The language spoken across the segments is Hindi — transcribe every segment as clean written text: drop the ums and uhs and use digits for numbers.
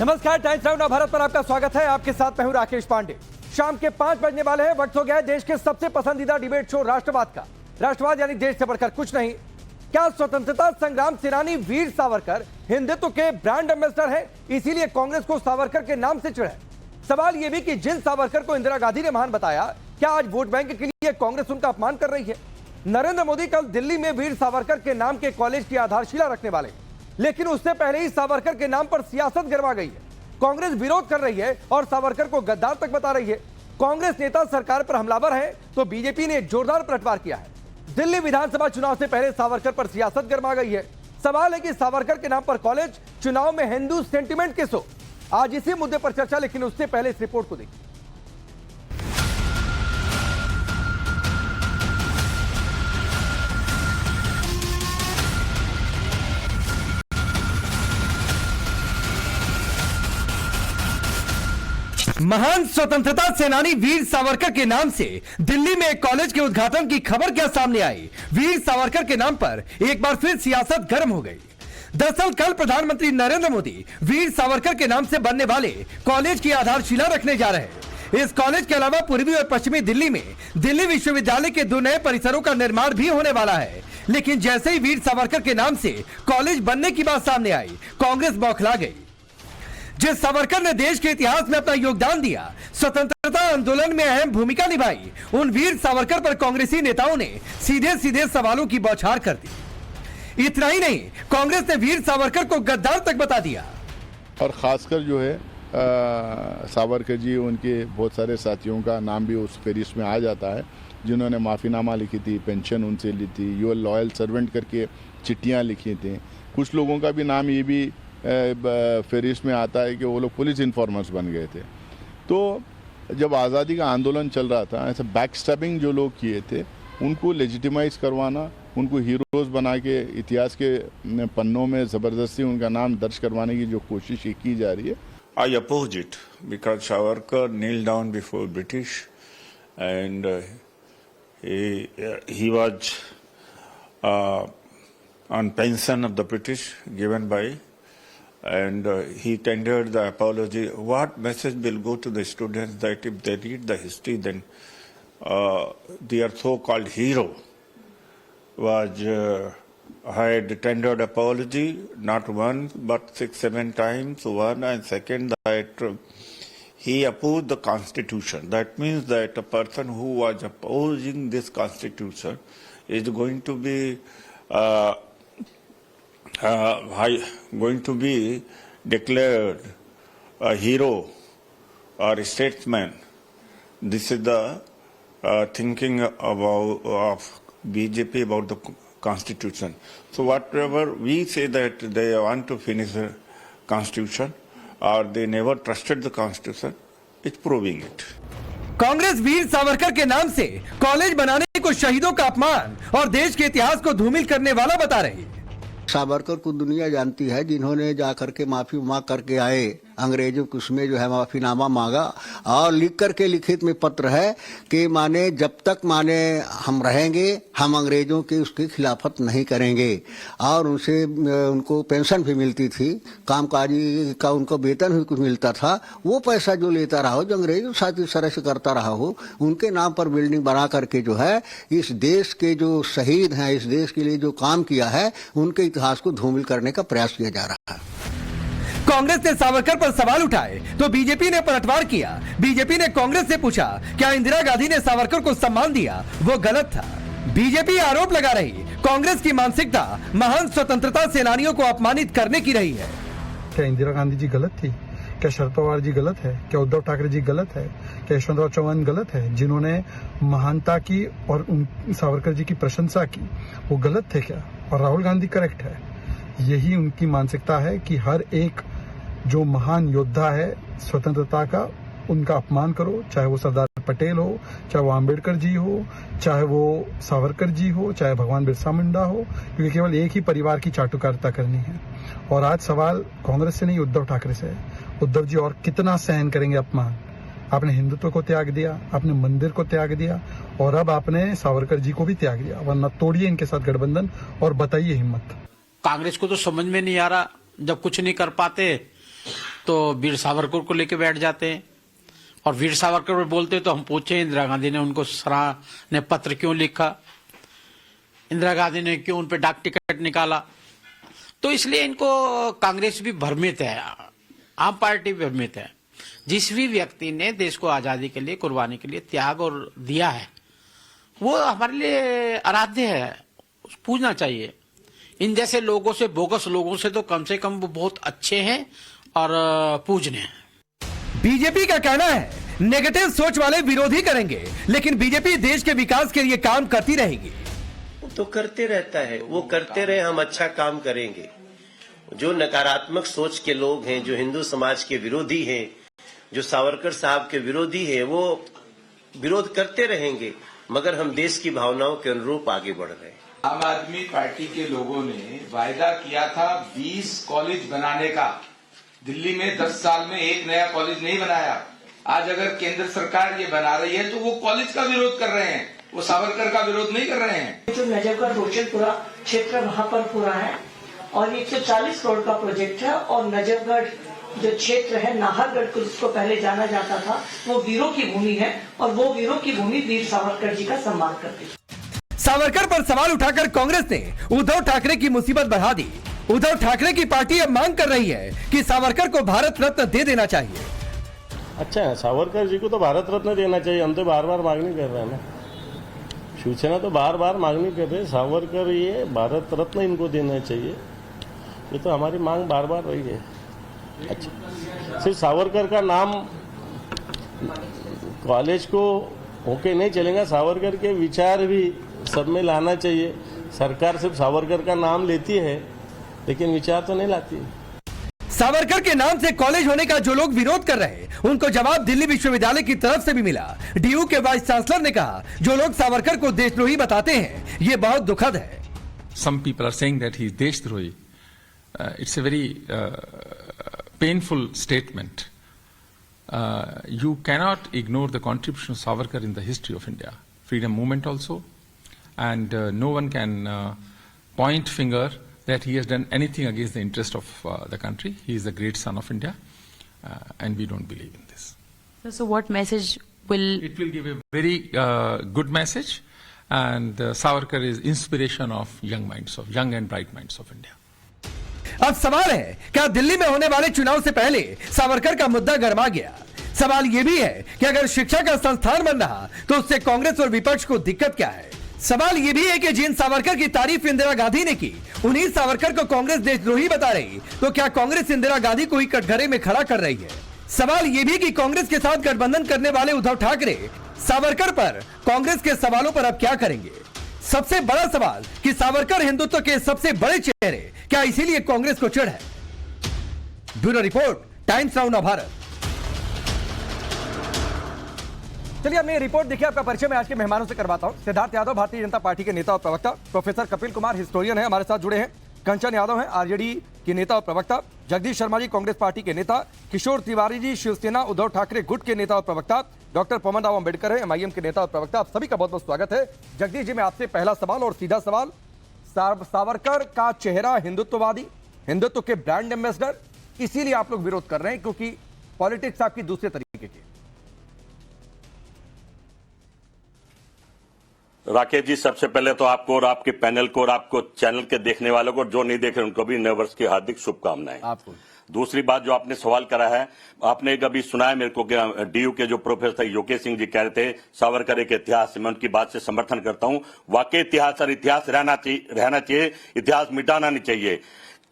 नमस्कार, टाइम्स नाउ भारत पर आपका स्वागत है। आपके साथ मैं हूं राकेश पांडे। शाम के 5 बजने वाले हैं। वक्त हो गया है देश के सबसे पसंदीदा डिबेट शो राष्ट्रवाद का। राष्ट्रवाद यानी देश से बढ़कर कुछ नहीं। क्या स्वतंत्रता संग्राम सेनानी वीर सावरकर हिंदुत्व के ब्रांड एम्बेसडर हैं, इसीलिए कांग्रेस को सावरकर के नाम से चिढ़ है? सवाल यह भी कि जिन सावरकर को इंदिरा गांधी ने महान बताया, क्या आज वोट बैंक के लिए कांग्रेस उनका अपमान कर रही है? नरेंद्र मोदी कल दिल्ली में वीर सावरकर के नाम के कॉलेज की आधारशिला रखने वाले, लेकिन उससे पहले ही सावरकर के नाम पर सियासत गरमा गई है। कांग्रेस विरोध कर रही है और सावरकर को गद्दार तक बता रही है। कांग्रेस नेता सरकार पर हमलावर है तो बीजेपी ने जोरदार पलटवार किया है। दिल्ली विधानसभा चुनाव से पहले सावरकर पर सियासत गरमा गई है। सवाल है कि सावरकर के नाम पर कॉलेज, चुनाव में हिंदू सेंटिमेंट किस हो? आज इसी मुद्दे पर चर्चा, लेकिन उससे पहले इस रिपोर्ट को देखिए। महान स्वतंत्रता सेनानी वीर सावरकर के नाम से दिल्ली में एक कॉलेज के उद्घाटन की खबर क्या सामने आई? वीर सावरकर के नाम पर एक बार फिर सियासत गर्म हो गई। दरअसल कल प्रधानमंत्री नरेंद्र मोदी वीर सावरकर के नाम से बनने वाले कॉलेज की आधारशिला रखने जा रहे हैं। इस कॉलेज के अलावा पूर्वी और पश्चिमी दिल्ली में दिल्ली विश्वविद्यालय के 2 नए परिसरों का निर्माण भी होने वाला है। लेकिन जैसे ही वीर सावरकर के नाम से कॉलेज बनने की बात सामने आई, कांग्रेस बौखला गई। जिस सावरकर ने देश के इतिहास में अपना योगदान दिया, स्वतंत्रता आंदोलन में अहम भूमिका निभाई, उन वीर सावरकर पर कांग्रेसी नेताओं ने सीधे सीधे सवालों की बौछार कर दी। इतना ही नहीं, कांग्रेस ने वीर सावरकर को गद्दार तक बता दिया। और खासकर जो है सावरकर जी, उनके बहुत सारे साथियों का नाम भी उस फहरिस्त में आ जाता है, जिन्होंने माफीनामा लिखी थी, पेंशन उनसे ली थी, यूर लॉयल सर्वेंट करके चिट्ठियाँ लिखी थी। कुछ लोगों का भी नाम ये भी फहरिस्त में आता है कि वो लोग पुलिस इन्फॉर्मर्स बन गए थे। तो जब आज़ादी का आंदोलन चल रहा था, ऐसे बैक स्टैबिंग जो लोग किए थे, उनको लेजिटिमाइज करवाना, उनको हीरोज बना के इतिहास के पन्नों में ज़बरदस्ती उनका नाम दर्ज करवाने की जो कोशिश की जा रही है, I oppose it because Savarkar knelt down before British and he was on pension of the British given by, and he tendered the apology. What message will go to the students that if they read the history, then their so-called hero was had tendered apology not once but 6-7 times. One, and second, that he opposed the constitution. That means that a person who was opposing this constitution is going to be declared a hero or a statesman. This is the thinking of BJP about the constitution. So whatever we say that they want to finish the constitution or they never trusted the constitution, it's proving it. Congress Veer Savarkar के नाम से कॉलेज बनाने को शहीदों का अपमान और देश के इतिहास को धूमिल करने वाला बता रही है। सावरकर को दुनिया जानती है, जिन्होंने जाकर के माफी मांग करके आए, अंग्रेजों को उसमें जो है माफीनामा मांगा और लिख करके लिखित में पत्र है कि माने जब तक माने हम रहेंगे, हम अंग्रेजों के उसकी खिलाफत नहीं करेंगे। और उनसे उनको पेंशन भी मिलती थी, कामकाजी का उनको वेतन भी कुछ मिलता था। वो पैसा जो लेता रहा हो, जो अंग्रेजों साथ इस तरह से करता रहा हो, उनके नाम पर बिल्डिंग बना करके जो है इस देश के जो शहीद हैं, इस देश के लिए जो काम किया है, उनके इतिहास को धूमिल करने का प्रयास किया जा रहा है। कांग्रेस ने सावरकर पर सवाल उठाए तो बीजेपी ने पलटवार किया। बीजेपी ने कांग्रेस से पूछा, क्या इंदिरा गांधी ने सावरकर को सम्मान दिया वो गलत था? बीजेपी आरोप लगा रही कांग्रेस की मानसिकता महान स्वतंत्रता सेनानियों को अपमानित करने की रही है। क्या इंदिरा गांधी जी गलत थी? क्या शरद पवार जी गलत है? क्या उद्धव ठाकरे जी गलत है? क्या यशवंतराव चौहान गलत है, जिन्होंने महानता की और सावरकर जी की प्रशंसा की? वो गलत थे क्या? और राहुल गांधी करेक्ट है? यही उनकी मानसिकता है कि हर एक जो महान योद्धा है स्वतंत्रता का, उनका अपमान करो, चाहे वो सरदार पटेल हो, चाहे वो आम्बेडकर जी हो, चाहे वो सावरकर जी हो, चाहे भगवान बिरसा मुंडा हो, क्योंकि केवल एक ही परिवार की चाटुकारिता करनी है। और आज सवाल कांग्रेस से नहीं, उद्धव ठाकरे से है। उद्धव जी और कितना सहन करेंगे अपमान? आपने हिंदुत्व को त्याग दिया, आपने मंदिर को त्याग दिया और अब आपने सावरकर जी को भी त्याग दिया। वरना तोड़िए इनके साथ गठबंधन और बताइए हिम्मत। कांग्रेस को तो समझ में नहीं आ रहा, जब कुछ नहीं कर पाते तो वीर सावरकर को लेके बैठ जाते हैं और वीर सावरकर पर बोलते तो हम पूछे इंदिरा गांधी ने उनको सराहनीय पत्र क्यों लिखा, इंदिरा गांधी ने क्यों उन पे डाक टिकट निकाला। तो इसलिए इनको कांग्रेस भी भ्रमित है, आम पार्टी भी भ्रमित है। जिस भी व्यक्ति ने देश को आजादी के लिए कुर्बानी के लिए त्याग और दिया है वो हमारे लिए आराध्य है, पूजना चाहिए। इन जैसे लोगों से, बोगस लोगों से तो कम से कम वो बहुत अच्छे हैं और पूजनीय हैं। बीजेपी का कहना है नेगेटिव सोच वाले विरोधी करेंगे, लेकिन बीजेपी देश के विकास के लिए काम करती रहेगी। तो करते रहता है, वो करते रहे, हम अच्छा काम करेंगे। जो नकारात्मक सोच के लोग हैं, जो हिंदू समाज के विरोधी हैं, जो सावरकर साहब के विरोधी हैं, वो विरोध करते रहेंगे, मगर हम देश की भावनाओं के अनुरूप आगे बढ़ रहे हैं। आम आदमी पार्टी के लोगों ने वायदा किया था 20 कॉलेज बनाने का। दिल्ली में 10 साल में एक नया कॉलेज नहीं बनाया। आज अगर केंद्र सरकार ये बना रही है तो वो कॉलेज का विरोध कर रहे हैं, वो सावरकर का विरोध नहीं कर रहे हैं। जो नजफगढ़ रोशनपुरा क्षेत्र वहाँ पर पूरा है और 140 करोड़ का प्रोजेक्ट है और नजफगढ़ जो क्षेत्र है नाहरगढ़ को जिसको पहले जाना जाता था वो वीरों की भूमि है और वो वीरों की भूमि वीर सावरकर जी का सम्मान करती है। सावरकर पर सवाल उठाकर कांग्रेस ने उद्धव ठाकरे की मुसीबत बढ़ा दी। उद्धव ठाकरे की पार्टी अब मांग कर रही है कि सावरकर को भारत रत्न दे देना चाहिए। अच्छा है, सावरकर जी को तो भारत रत्न देना चाहिए। हम तो बार बार मांगनी कर रहे हैं ना, शिवसेना तो बार बार मांगनी कर रहे हैं, सावरकर ये भारत रत्न इनको देना चाहिए। ये तो हमारी मांग बार बार रही है। अच्छा, सिर्फ सावरकर का नाम कॉलेज को होके नहीं चलेगा, सावरकर के विचार भी सब में लाना चाहिए। सरकार सिर्फ सावरकर का नाम लेती है लेकिन विचार तो नहीं लाती। सावरकर के नाम से कॉलेज होने का जो लोग विरोध कर रहे हैं उनको जवाब दिल्ली विश्वविद्यालय की तरफ से भी मिला। डीयू के वाइस चांसलर ने कहा जो लोग सावरकर को देशद्रोही बताते हैं ये बहुत दुखद है। Some people are saying that he is देशद्रोही. It's a very painful statement. You cannot ignore the contribution of Savarkar in the history of India, freedom movement also, and no one can point finger that he has done anything against the interest of the country. He is the great son of India, and we don't believe in this. So what message will... It will give a very good message, and Savarkar is inspiration of young minds, of young and bright minds of India. अब सवाल है क्या दिल्ली में होने वाले चुनाव से पहले सावरकर का मुद्दा गर्मा गया। सवाल यह भी है कि अगर शिक्षा का संस्थान बन रहा तो उससे कांग्रेस और विपक्ष को दिक्कत क्या है। सवाल यह भी है कि जिन सावरकर की तारीफ इंदिरा गांधी ने की उन्हीं सावरकर को कांग्रेस देशद्रोही बता रही, तो क्या कांग्रेस इंदिरा गांधी को ही कटघरे में खड़ा कर रही है। सवाल यह भी कि कांग्रेस के साथ गठबंधन करने वाले उद्धव ठाकरे सावरकर पर कांग्रेस के सवालों पर अब क्या करेंगे। सबसे बड़ा सवाल कि सावरकर हिंदुत्व के सबसे बड़े चेहरे, क्या इसीलिए कांग्रेस को चिढ़ है। Bureau report, times now Navbharat. चलिए अब मैं रिपोर्ट देखिए, आपका परिचय मैं आज के मेहमानों से करवाता हूं। सिद्धार्थ यादव भारतीय जनता पार्टी के नेता और प्रवक्ता, प्रोफेसर कपिल कुमार हिस्टोरियन है हमारे साथ जुड़े हैं, कंचन यादव हैं आरजेडी के नेता और प्रवक्ता, जगदीश शर्मा जी कांग्रेस पार्टी के नेता, किशोर तिवारी जी शिवसेना उद्धव ठाकरे गुट के नेता और प्रवक्ता, डॉक्टर पवन राव अंबेडकर है एमआईएम के नेता और प्रवक्ता। आप सभी का बहुत बहुत स्वागत है। जगदीश जी, मैं आपसे पहला सवाल और सीधा सवाल, सावरकर का चेहरा हिंदुत्ववादी, हिंदुत्व के ब्रांड एम्बेसडर, इसीलिए आप लोग विरोध कर रहे हैं क्योंकि पॉलिटिक्स आपकी दूसरे तरीके की। राकेश जी, सबसे पहले तो आपको और आपके पैनल को और आपको चैनल के देखने वालों को, जो नहीं देख रहे उनको भी नए वर्ष की हार्दिक शुभकामनाएं। आपको दूसरी बात जो आपने सवाल करा है, आपने कभी सुना है मेरे को कि डीयू के जो प्रोफेसर योगेश सिंह जी कह रहे थे सावरकर एक इतिहास, मैं उनकी बात से समर्थन करता हूं। वाकई इतिहास और इतिहास रहना चाहिए, इतिहास मिटाना नहीं चाहिए,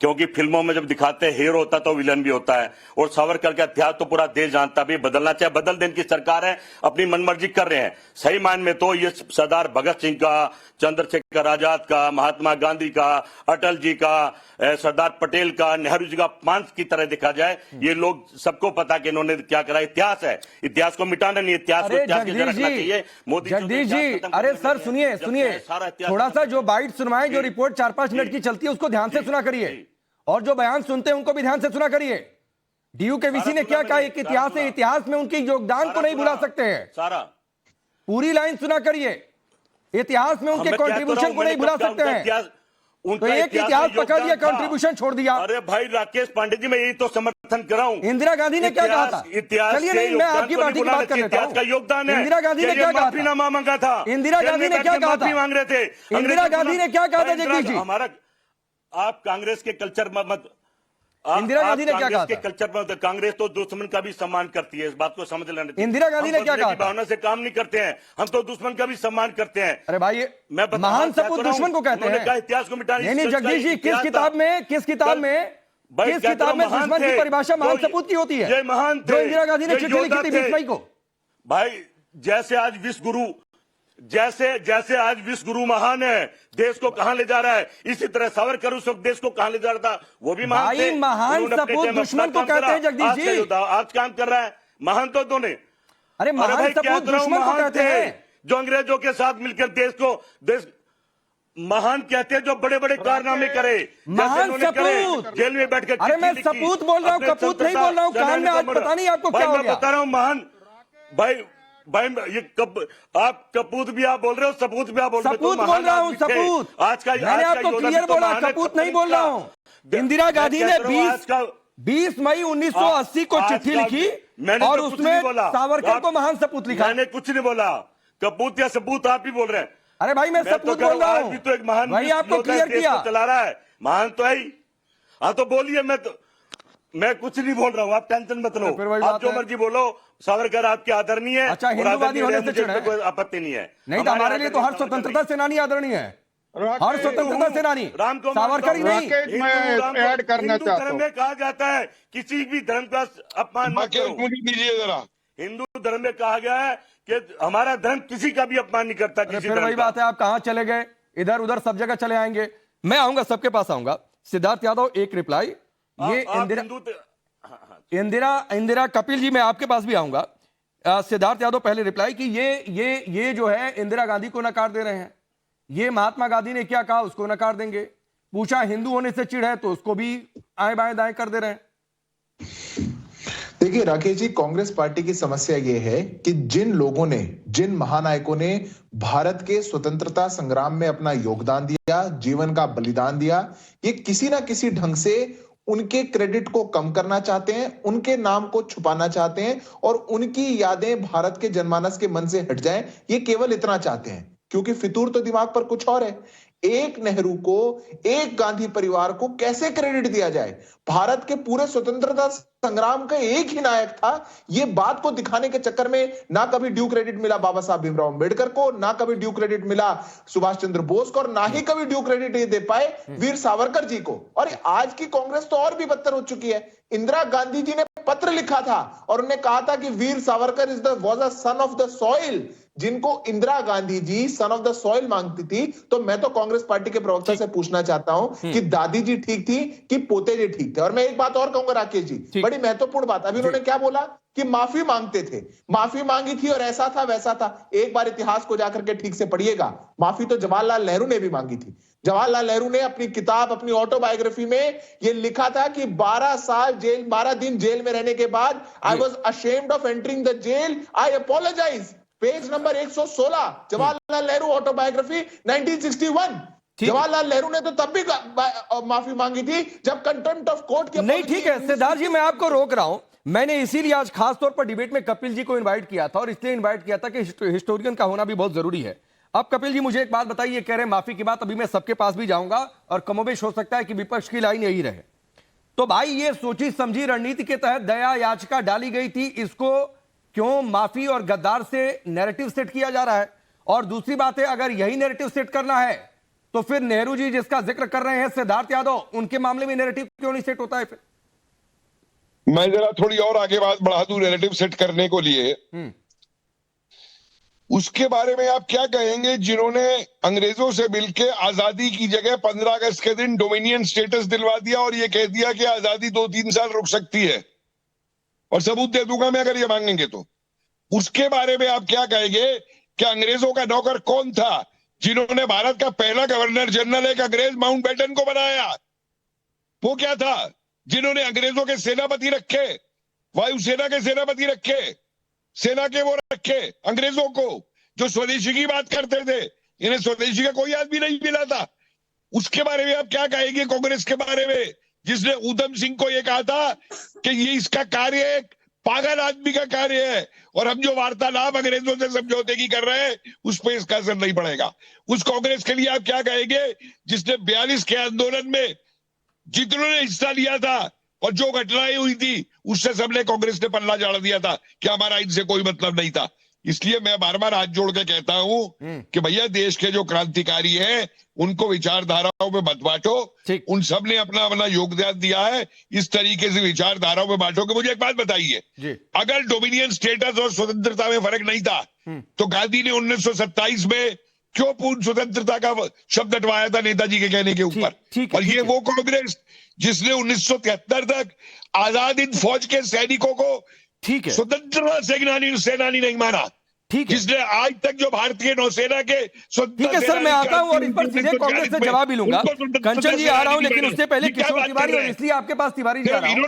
क्योंकि फिल्मों में जब दिखाते हैं हीरो होता तो विलन भी होता है, और सावरकर का इतिहास तो पूरा देश जानता भी। बदलना चाहिए, बदल देने की सरकार है, अपनी मनमर्जी कर रहे हैं। सही मायने में तो ये सरदार भगत सिंह का, चंद्रशेखर आजाद का, महात्मा गांधी का, अटल जी का, सरदार पटेल का, नेहरू जी का पांच की तरह देखा जाए। ये लोग सबको पता कि इन्होंने क्या करा। इतिहास है, इतिहास को मिटाना नहीं, इतिहास को इतिहास की तरह रखना चाहिए। मोदी जगदीश जी, अरे सर सुनिए थोड़ा सा जो बाइट सुनवाएं, जो रिपोर्ट 4-5 मिनट की चलती है उसको ध्यान से सुना करिए, और जो बयान सुनते हैं उनको भी ध्यान से सुना करिए। डीयू के वीसी ने क्या कहा, एक इतिहास है, इतिहास में उनके योगदान को नहीं भुला सकते हैं। सारा पूरी लाइन सुना करिए, इतिहास में उनके कंट्रीब्यूशन को नहीं भुला सकते हैं। तो एक इतिहास पकड़ लिया, कंट्रीब्यूशन छोड़ दिया। अरे भाई राकेश पांडे जी, मैं यही तो समर्थन समर्थन कराऊं। इंदिरा गांधी ने क्या कहा था? इतिहास चलिए नहीं, मैं आपकी पार्टी की बात कर लेता हूं। का योगदान है। इंदिरा गांधी ने क्या कहा था? माफीनामा मांगा था। इंदिरा गांधी ने क्या कहा था? माफी मांग रहे थे। इंदिरा गांधी ने क्या कहा था जगदीश जी? हमारा, आप कांग्रेस के कल्चर मत, इंदिरा गांधी ने क्या कहा था? कल्चर में कांग्रेस तो दुश्मन का भी सम्मान करती है, इस बात को समझ लेना। इंदिरा गांधी ने क्या कहा था? भावना से काम नहीं करते हैं हम, तो दुश्मन का भी सम्मान करते हैं। अरे भाई, महान सपूत दुश्मन को कहते हैं। इतिहास को मिटाने। नहीं जगदीश जी, किस किताब में दुश्मन की परिभाषा महान सपूत की होती है? ये महान थे, जो इंदिरा गांधी ने चिट्ठी लिखी थी 20 मई को। भाई जैसे आज विश्व गुरु महान है, देश को कहां ले जा रहा है, इसी तरह सावरकर उस वक्त देश को कहां ले जा रहा था, वो भी महान थे। महान सपूत दुश्मन को कहते हैं जगदीश जी। आज काम कर रहा है, महान तो दोनों। अरे महान सपूत दुश्मन को कहते हैं जो अंग्रेजों के साथ मिलकर देश महान कहते हैं, जो बड़े बड़े कारनामे करे। महान सपूत जेल में बैठ कर। अरे मैं सपूत बोल रहा हूँ, कपूत नहीं बोल रहा हूँ। कान में आज पता नहीं आपको क्या हो गया। मैं बता रहा हूँ महान भाई ये आप कपूत भी आप बोल रहे हो, सपूत भी आप बोल रहे हो। सपूत बोल रहा हूँ, सपूत। आज का मैंने आपको क्लियर बोला, कपूत नहीं बोल रहा हूँ। इंदिरा गांधी ने 20 मई 1980 को चिट्ठी लिखी और उसमें सावरकर को महान सपूत लिखा। मैंने कुछ नहीं बोला, कपूत या सपूत आप ही बोल रहे हैं। अरे भाई मैं सपूत बोल रहा हूँ, तो एक महान वही आपको क्लियर किया। चला रहा है, महान तो है ही। हाँ तो बोलिए, मैं कुछ नहीं बोल रहा हूँ, आप टेंशन मत लो, आप जो मर्जी बोलो। सावरकर आपके आदरणीय है। अच्छा, हिंदूवादी होने से चिढ़ है, कोई आपत्ति नहीं है। नहीं तो हमारे लिए तो हर स्वतंत्रता सेनानी आदरणीय है, हर स्वतंत्रता सेनानी सावरकर ही नहीं। ऐड करना चाहता हूं, धर्म में कहा जाता है किसी भी धर्म का अपमान मत करो। दीजिए जरा। हिंदू धर्म में कहा गया है कि हमारा धर्म किसी का भी अपमान नहीं करता। किसी फिर वही बात है, आप कहां चले गए? इधर उधर सब जगह चले आएंगे। मैं आऊंगा, सबके पास आऊंगा। सिद्धार्थ यादव एक रिप्लाई, ये इंदिरा कपिल जी, मैं आपके पास भी आऊंगा। सिद्धार्थ यादव पहले रिप्लाई कि ये जो है इंदिरा गांधी को नकार दे रहे हैं। ये महात्मा गांधी ने क्या कहा उसको नकार देंगे। पूछा हिंदू होने से चिढ़ है तो उसको भी आए बाएं दाएं कर दे रहे हैं। देखिए राकेश जी, कांग्रेस पार्टी की समस्या यह है कि जिन महानायकों ने भारत के स्वतंत्रता संग्राम में अपना योगदान दिया, जीवन का बलिदान दिया, ये किसी ना किसी ढंग से उनके क्रेडिट को कम करना चाहते हैं, उनके नाम को छुपाना चाहते हैं और उनकी यादें भारत के जनमानस के मन से हट जाएं। ये केवल इतना चाहते हैं, क्योंकि फितूर तो दिमाग पर कुछ और है। एक नेहरू को, एक गांधी परिवार को कैसे क्रेडिट दिया जाए? भारत के पूरे स्वतंत्रता संग्राम का एक ही नायक था। ये बात को दिखाने के चक्कर में ना कभी ड्यू क्रेडिट मिला बाबा साहब भीमराव अंबेडकर को, ना कभी ड्यू क्रेडिट मिला सुभाष चंद्र बोस को, और ना ही कभी ड्यू क्रेडिट दे पाए वीर सावरकर जी को। और आज की कांग्रेस तो और भी बदतर हो चुकी है। इंदिरा गांधी जी ने पत्र लिखा था और उन्होंने कहा था कि Veer Savarkar was a son of the soil. जिनको Indira Gandhi ji son of the soil मांगती थी, तो मैं तो कांग्रेस पार्टी के प्रवक्ता से पूछना चाहता हूं कि दादी जी ठीक थी कि पोते जी ठीक थे? और मैं एक बात और कहूंगा राकेश जी, बड़ी महत्वपूर्ण बात, अभी उन्होंने क्या बोला कि माफी मांगते थे, माफी मांगी थी और ऐसा था वैसा था। एक बार इतिहास को जाकर के ठीक से पढ़िएगा, माफी तो जवाहरलाल नेहरू ने भी मांगी थी। जवाहरलाल नेहरू ने अपनी किताब, अपनी ऑटोबायोग्राफी में यह लिखा था कि 12 दिन जेल में रहने के बाद I was ashamed of entering the jail, I apologize. Page number 116, Jawaharlal Nehru autobiography 1961। Jawaharlal Nehru ने तो तब भी माफी मांगी थी जब कंटेम्प्ट ऑफ कोर्ट के। नहीं ठीक है सिद्धार्थ जी, मैं आपको रोक रहा हूं। मैंने इसीलिए आज खास तौर पर डिबेट में कपिल जी को इनवाइट किया था, और इसलिए इनवाइट किया था कि हिस्टोरियन का होना भी बहुत जरूरी है। अब कपिल जी मुझे एक बात बताइए, कह रहे हैं माफी की बात, अभी मैं सबके पास भी जाऊंगा और कमोबेश हो सकता है कि विपक्ष की लाइन यही रहे। तो भाई ये सोची समझी रणनीति के तहत दया याचिका डाली गई थी, इसको क्यों माफी और गद्दार से नैरेटिव सेट किया जा रहा है? और दूसरी बात है, अगर यही नैरेटिव सेट करना है तो फिर नेहरू जी जिसका जिक्र कर रहे हैं सिद्धार्थ यादव, उनके मामले में नैरेटिव क्यों नहीं सेट होता है? फिर मैं जरा थोड़ी और आगे बात बढ़ा दूं नैरेटिव सेट करने को लिए। उसके बारे में आप क्या कहेंगे जिन्होंने अंग्रेजों से मिलकर आजादी की जगह 15 अगस्त के दिन डोमिनियन स्टेटस दिलवा दिया और ये कह दिया कि आजादी 2-3 साल रुक सकती है, और सबूत दे दूंगा मैं अगर ये मांगेंगे तो। उसके बारे में आप क्या कहेंगे कि अंग्रेजों का नौकर कौन था जिन्होंने भारत का पहला गवर्नर जनरल एक अंग्रेज माउंटबेटन को बनाया? वो क्या था जिन्होंने अंग्रेजों के सेनापति रखे, वायुसेना के सेनापति रखे, सेना के वो रखे अंग्रेजों को, जो स्वदेशी की बात करते थे। इन्हें स्वदेशी का कोई आदमी नहीं मिला था। उसके बारे में आप क्या कहेंगे कांग्रेस के बारे में जिसने ऊधम सिंह को ये कहा था कि ये इसका कार्य एक पागल आदमी का कार्य है और हम जो वार्तालाप अंग्रेजों से समझौते की कर रहे हैं उस पर इसका असर नहीं पड़ेगा। उस कांग्रेस के लिए आप क्या कहेंगे जिसने 42 के आंदोलन में जितनों ने हिस्सा लिया था और जो घटनाएं हुई थी उससे सबने कांग्रेस ने पल्ला झाड़ दिया था कि हमारा इनसे कोई मतलब नहीं था। इसलिए मैं बार बार हाथ जोड़ के कहता हूं कि भैया देश के जो क्रांतिकारी हैं उनको विचारधाराओं में मत बांटो। उन सब ने अपना अपना योगदान दिया है, इस तरीके से विचारधाराओं में बांटो। कि मुझे एक बात बताइए, अगर डोमिनियन स्टेटस और स्वतंत्रता में फर्क नहीं था तो गांधी ने 1927 में क्यों पूर्ण स्वतंत्रता का शब्द हटवाया था नेताजी के कहने के ऊपर? और ये वो कांग्रेस जिसने 1973 तक आजाद हिंद फौज के सैनिकों को स्वतंत्रता सेनानी नहीं माना, जिसने आज तक जो भारतीय नौसेना के ठीक है सर, मैं आता हूं और इस पर सीधे कांग्रेस से जवाब भी लूंगा। कंचन जी आ रहा हूं, लेकिन उससे पहले किशोर तिवारी, और इसलिए आपके पास तिवारी जी आ रहा हूं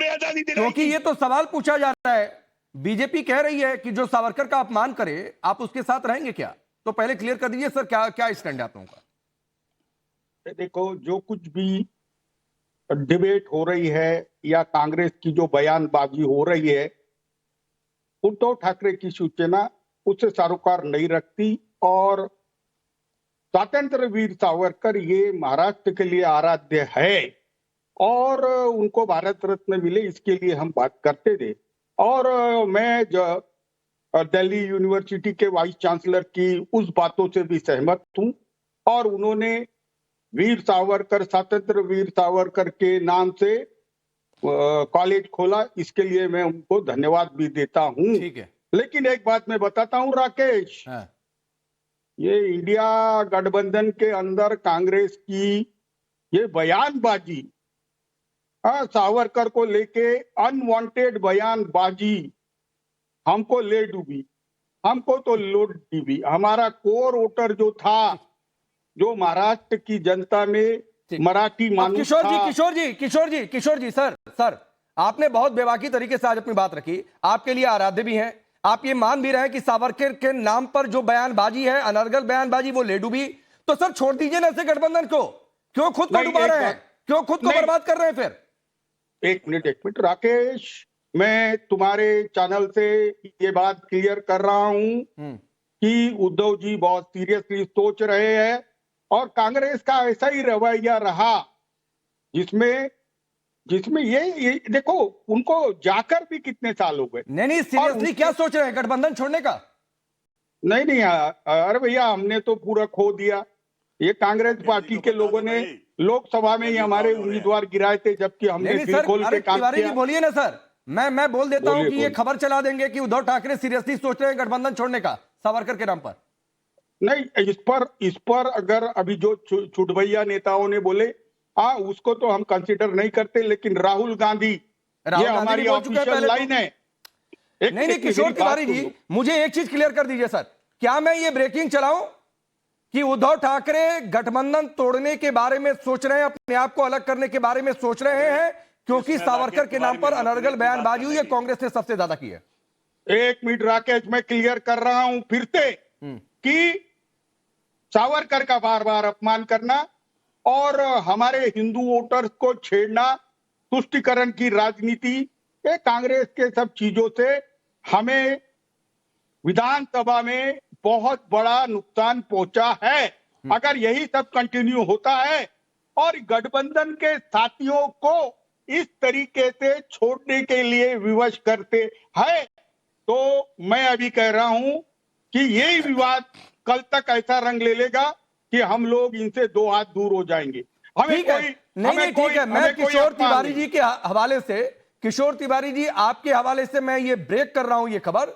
क्योंकि ये तो सवाल पूछा जा रहा है। बीजेपी कह रही है कि जो सावरकर का अपमान करे आप उसके साथ रहेंगे क्या? तो पहले क्लियर कर दीजिए सर, क्या स्टैंड है आप लोगों का? देखो, जो कुछ भी डिबेट हो रही है या कांग्रेस की जो बयानबाजी हो रही है, उद्धव ठाकरे की सूचना उससे सरोकार नहीं रखती। और स्वतंत्र वीर सावरकर ये महाराष्ट्र के लिए आराध्य है और उनको भारत रत्न मिले इसके लिए हम बात करते थे। और मैं दिल्ली यूनिवर्सिटी के वाइस चांसलर की उस बातों से भी सहमत हूं और उन्होंने वीर सावरकर, स्वतंत्र वीर सावरकर के नाम से कॉलेज खोला, इसके लिए मैं उनको धन्यवाद भी देता हूं। ठीक है, लेकिन एक बात मैं बताता हूं राकेश, ये इंडिया गठबंधन के अंदर कांग्रेस की ये बयानबाजी, सावरकर को लेके अनवांटेड बयानबाजी हमको ले डूबी, हमको तो लोड डूबी। हमारा कोर वोटर जो था, जो महाराष्ट्र की जनता में मराठी मानुष था। किशोर जी सर आपने बहुत बेबाकी तरीके से आज अपनी बात रखी, आपके लिए आराध्य भी हैं, आप ये मान भी रहे हैं कि सावरकर के नाम पर जो बयानबाजी है, अनर्गल बयानबाजी, वो ले डूबी। तो सर छोड़ दीजिए ना ऐसे गठबंधन को, क्यों खुद को डुबा रहे हैं, क्यों खुद को बर्बाद कर रहे हैं? फिर एक मिनट राकेश, मैं तुम्हारे चैनल से ये बात क्लियर कर रहा हूं कि उद्धव जी बहुत सीरियसली सोच रहे हैं और कांग्रेस का ऐसा ही रवैया रहा जिसमें ये देखो, उनको जाकर भी कितने साल हो गए। नहीं सीरियसली क्या सोच रहे हैं, गठबंधन छोड़ने का? नहीं अरे भैया, हमने तो पूरा खो दिया। ये कांग्रेस पार्टी के लोगों ने लोकसभा में ही हमारे उम्मीदवार गिराए थे, जबकि हमने दिल खोल के काम किया। बोलिए ना सर, मैं बोल देता हूं कि ये खबर चला देंगे कि उद्धव ठाकरे सीरियसली सोच रहे हैं गठबंधन छोड़ने का सावरकर के नाम पर। नहीं, इस पर अगर अभी जो छुटभैया नेताओं ने बोले, उसको तो हम कंसीडर नहीं करते, लेकिन राहुल गांधी ये हमारी ऑफिशियल लाइन है। नहीं किशोर तिवारी जी, मुझे एक चीज क्लियर कर दीजिए सर, क्या मैं ये ब्रेकिंग चलाऊं कि उद्धव ठाकरे गठबंधन तोड़ने के बारे में सोच रहे हैं, अपने आप को अलग करने के बारे में सोच रहे हैं क्योंकि सावरकर के नाम पर अनर्गल बयानबाजी हुई है, कांग्रेस ने सबसे ज्यादा की है? एक मिनट राकेश, मैं क्लियर कर रहा हूं फिर से कि सावरकर का बार बार अपमान करना और हमारे हिंदू वोटर्स को छेड़ना, तुष्टीकरण की राजनीति, ये कांग्रेस के सब चीजों से हमें विधानसभा में बहुत बड़ा नुकसान पहुंचा है। अगर यही सब कंटिन्यू होता है और गठबंधन के साथियों को इस तरीके से छोड़ने के लिए विवश करते हैं, तो मैं अभी कह रहा हूं कि यही विवाद कल तक ऐसा रंग ले लेगा कि हम लोग इनसे दो हाथ दूर हो जाएंगे। ठीक है, मैं किशोर तिवारी जी के हवाले से, किशोर तिवारी जी आपके हवाले से मैं ये ब्रेक कर रहा हूं ये खबर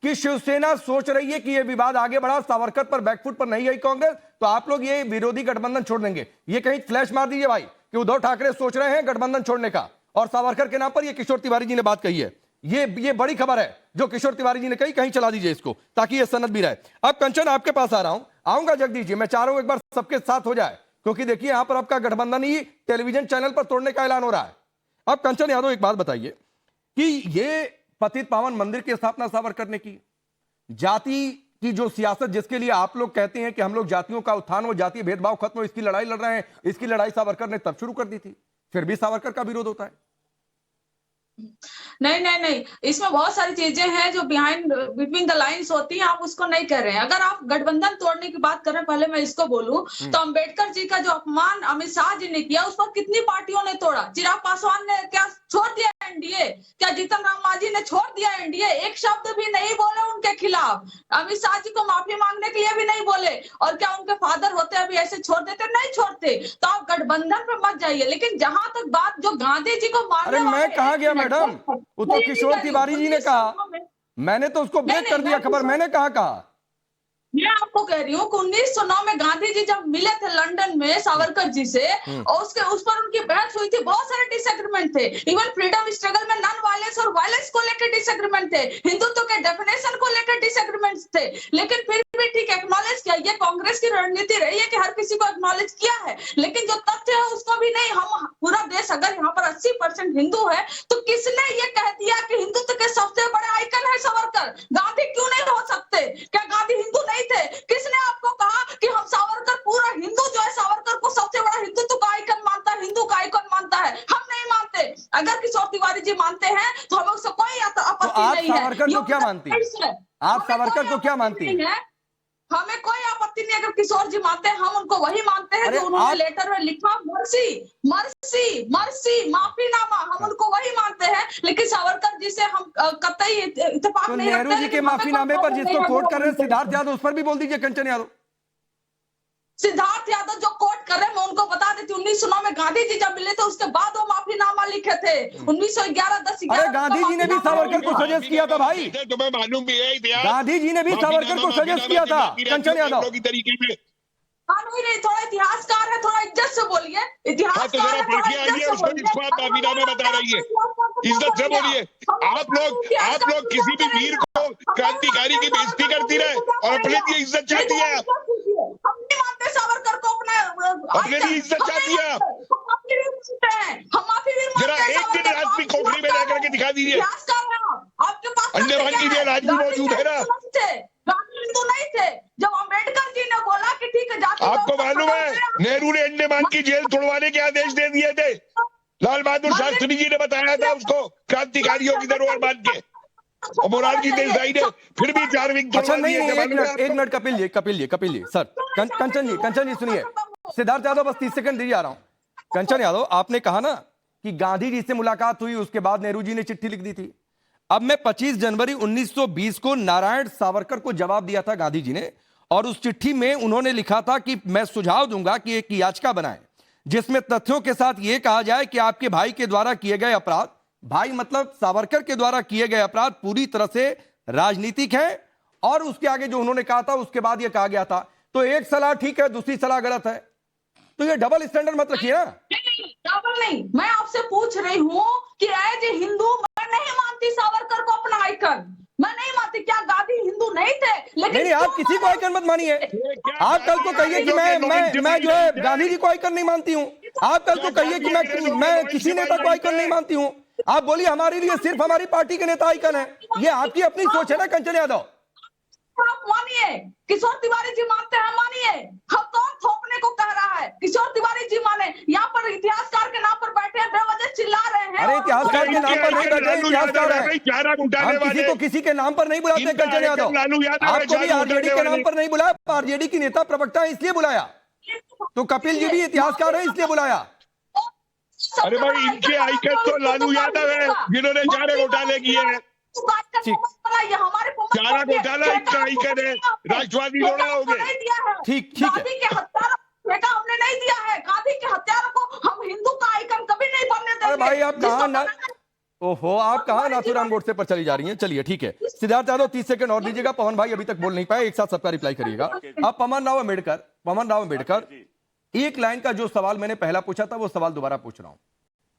कि शिवसेना सोच रही है कि ये विवाद आगे बढ़ा, सावरकर पर बैकफुट पर नहीं गई कांग्रेस, तो आप लोग ये विरोधी गठबंधन छोड़ देंगे। ये कहीं फ्लैश मार दीजिए भाई कि उद्धव ठाकरे सोच रहे हैं गठबंधन छोड़ने का और सावरकर के नाम पर ये किशोर तिवारी जी ने बात कही है। ये बड़ी खबर है जो किशोर तिवारी जी ने कही, कहीं चला दीजिए इसको ताकि ये सनद भी रहे। अब कंचन आपके पास आ रहा हूं, आऊंगा जगदीश जी, मैं चाह रहा हूं एक बार सबके साथ हो जाए क्योंकि देखिए यहां पर आपका गठबंधन ही टेलीविजन चैनल पर तोड़ने का ऐलान हो रहा है। अब कंचन यादव एक बात बताइए कि ये पतित पावन मंदिर की स्थापना सावरकर ने की, जाति की जो सियासत जिसके लिए आप लोग कहते हैं कि हम लोग जातियों का उत्थान हो, जातीय भेदभाव खत्म हो, इसकी लड़ाई लड़ रहे हैं, इसकी लड़ाई सावरकर ने तब शुरू कर दी थी। फिर भी सावरकर का विरोध होता है। नहीं, इसमें बहुत सारी चीजें हैं जो बिहाइंड बिटवीन द लाइंस होती हैं, आप उसको नहीं कर रहे हैं। अगर आप गठबंधन तोड़ने की बात कर रहे हैं, पहले मैं इसको बोलूं तो अंबेडकर जी का जो अपमान अमित शाह जी ने किया, उस पर कितनी पार्टियों ने तोड़ा। चिराग पासवान ने क्या छोड़ दिया एनडीए? क्या जीतन राम मांझी ने छोड़ दिया एनडीए? एक शब्द भी नहीं बोले उनके खिलाफ। अमित शाह जी को माफी मांगने के लिए भी नहीं बोले। और क्या उनके फादर होते अभी ऐसे छोड़ देते? नहीं छोड़ते। तो आप गठबंधन पे मत जाइए। लेकिन जहां तक बात जो गांधी जी को मारने अरे मैं कहा गया मैडम, वो तो किशोर तिवारी जी ने कहा, मैंने तो उसको ब्रेक कर दिया खबर। मैंने कहा मैं आपको कह रही हूँ कि 1909 में गांधी जी जब मिले थे लंदन में सावरकर जी से, और उस पर उनकी बहस हुई थी, बहुत सारे डिसएग्रीमेंट थे। इवन फ्रीडम स्ट्रगल में नॉन वायलेंस और वायलेंस को लेकर डिसएग्रीमेंट थे, हिंदुत्व के डेफिनेशन को लेकर डिसएग्रीमेंट थे। लेकिन फिर भी ठीक एक्नॉलेज किया। ये कांग्रेस की रणनीति रही है कि हर किसी को एक्नॉलेज किया है, लेकिन जो तथ्य है उसको भी नहीं। हम पूरा देश, अगर यहाँ पर 80% हिंदू है, तो किसने ये कह दिया कि हिंदुत्व के सबसे बड़े आइकन है सावरकर? गांधी क्यों नहीं हो सकते? क्या गांधी हिंदू नहीं थे? किसने आपको कहा कि हम सावरकर, पूरा हिंदू जो है सावरकर को सबसे बड़ा हिंदुत्व का आइकन मानता है, हिंदू का आइकन मानता है? हम नहीं मानते। अगर किशोर तिवारी जी मानते हैं तो हम उससे कोई आपत्ति नहीं है। सावरकर को क्या मानती है? आप सावरकर को क्या मानती है? हमें कोई आपत्ति नहीं। अगर किशोर जी मानते हैं, हम उनको वही मानते हैं जो उन्होंने लेटर में लिखा, मर्सी मर्सी मर्सी माफीनामा, हम उनको वही मानते हैं। लेकिन सावरकर जी से हम कतई इत्तेफाक तो नहीं रखते। नेहरू जी के माफीनामे पर जिसको कोट कर रहे हैं सिद्धार्थ यादव, उस पर भी बोल दीजिए कंचन यादव। सिद्धार्थ यादव जो कोट कर रहे हैं, मैं उनको बता देती हूँ, 1909 में गांधी जी जब मिले थे, उसके बाद वो माफीनामा लिखे थे। 1911 10-11। अरे गांधी जी ने भी सावरकर को सजेस्ट किया था भाई, तुम्हें मालूम भी है इतिहास। गांधी जी ने भी सावरकर को सजेस्ट किया था कंचन यादव की तरीके से। नहीं, थोड़ा इतिहासकार है, थोड़ा इज्जत से बोलिए। इतिहासकार है, पढ़ के आइए, उसको आप माफीनामा बता रही है, इज्जत से बोलिए। आप लोग किसी भी वीर को, क्रांतिकारी की बेइज्जती करती रहे और अपने लिए इज्जत चाहती है। हम नहीं मानते सावरकर को अपने लिए इज्जत चाहती है। हम माफी भी जरा एक दिन आदमी कोठरी में जाकर के दिखा दीजिए। आपके पास अंडमान की जेल आज भी मौजूद है ना? हिंदू नहीं थे जब अम्बेडकर जी ने बोला कि ठीक है जाति। आपको मालूम है नेहरू ने अंडमान की जेल तोड़वाने के आदेश दे दिए थे? लाल बहादुर शास्त्री जी ने बताया था उसको, क्रांतिकारियों की धरोहर मान के। और मोरारजी देसाई ने फिर भी 4 विंग अच्छा नहीं, एक मिनट कपिल जी सर, कंचन जी सुनिए। सिद्धार्थ यादव बस 30 सेकंड दीजिए, आ रहा हूं। कंचन यादव, आपने कहा ना कि गांधी जी से मुलाकात हुई, उसके बाद नेहरू जी ने चिट्ठी लिख दी थी। अब मैं 25 जनवरी 1920 को नारायण सावरकर को जवाब दिया था गांधी जी ने, और उस चिट्ठी में उन्होंने लिखा था कि मैं सुझाव दूंगा कि एक याचिका बनाएं जिसमें तथ्यों के साथ यह कहा जाए कि आपके भाई के द्वारा किए गए अपराध, भाई मतलब सावरकर के द्वारा किए गए अपराध पूरी तरह से राजनीतिक है। और उसके आगे जो उन्होंने कहा था, उसके बाद यह कहा गया था। तो एक सलाह ठीक है, दूसरी सलाह गलत है, तो ये डबल स्टैंडर्ड मत रखिए ना। डबल नहीं, मैं आपसे पूछ रही हूँ कि एज ए हिंदू मैं नहीं मानती सावरकर को अपना आइकन, मैं नहीं मानती। क्या गांधी हिंदू नहीं थे? लेकिन नहीं, आप किसी को आइकन मत मानिए। आप कल को कहिए कि मैं जो है गांधी जी को आइकन नहीं मानती हूँ। आप कल को कहिए कि मैं किसी नेता को आइकन नहीं मानती हूँ। आप बोलिए हमारे लिए सिर्फ हमारी पार्टी के नेता आइकन है। ये आपकी अपनी सोच है ना कंचन यादव। आप मानिए, किशोर तिवारी जी मानते हैं, मानिए। हम कौन थोपने को कह रहा है? किशोर तिवारी जी माने। यहाँ पर इतिहासकार के नाम पर बैठे हैं, बेवजह चिल्ला रहे हैं। अरे इतिहासकार के नाम पर नहीं बैठे, इतिहासकार है। हम किसी को किसी के नाम पर नहीं बुलाते कंचन यादव। आपको भी आरजेडी के नाम पर नहीं बुलाया, आरजेडी की नेता प्रवक्ता है इसलिए बुलाया। तो कपिल जी भी इतिहासकार है इसलिए बुलाया। अरे भाई, इनके आइकन तो लालू यादव है जिन्होंने 4 घोटाले किए हैं। चारा घोटाला इनका आइकन है, राष्ट्रवादी लोड़ा हो गए। ठीक है। गांधी के हत्यारों को हमने नहीं दिया है। गांधी के हत्यारों को हम हिंदू का आइकन कभी नहीं बनने देंगे। अरे भाई आप कहाँ ना, ओहो आप कहाँ नाथुराम गोडसे पर चली जा रही हैं। चलिए ठीक है, सिद्धार्थ यादव 30 सेकंड और दीजिएगा। पवन भाई अभी तक बोल नहीं पाए, एक साथ सबका रिप्लाई करिएगा। अब पवन राव अम्बेडकर, एक लाइन का जो सवाल मैंने पहला पूछा था वो सवाल दोबारा पूछ रहा हूं।